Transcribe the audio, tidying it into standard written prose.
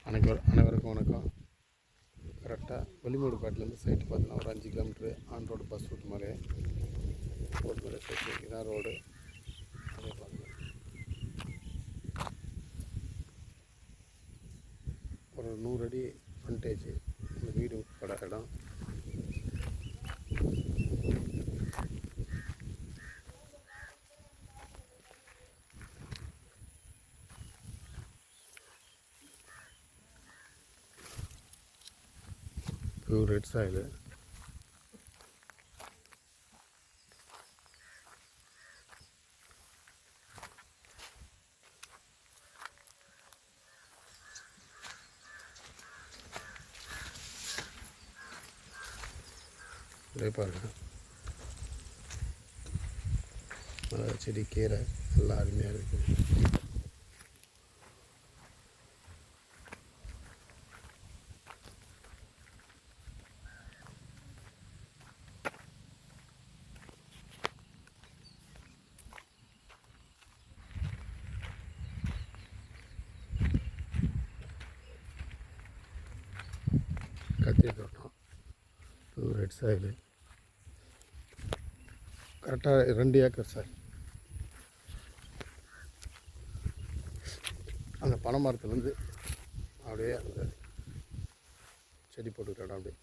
அனைவருக்கும் வணக்கம். கரெக்டாக வெளிமூடு பேட்டிலேருந்து சைட்டு பார்த்தீங்கன்னா ஒரு 5 kilometre on road bus route மாதிரி சைட்டு இதான் ரோடு. அதே பாருங்கள், ஒரு 100 அடி ஃப்ரண்டேஜ் இந்த வீடு பட இடம். Pure red soil. அப்படியே பாருங்கள், செடி கீரை எல்லாம் அருமையாக இருக்குது. கத்திரி தோட்டம், ரெட் சாயில், கரெக்டாக 2 ஏக்கர் சார். அந்த பனை மரத்துலேருந்து அப்படியே அந்த செடி போட்டுக்கிற இடம் அப்படியே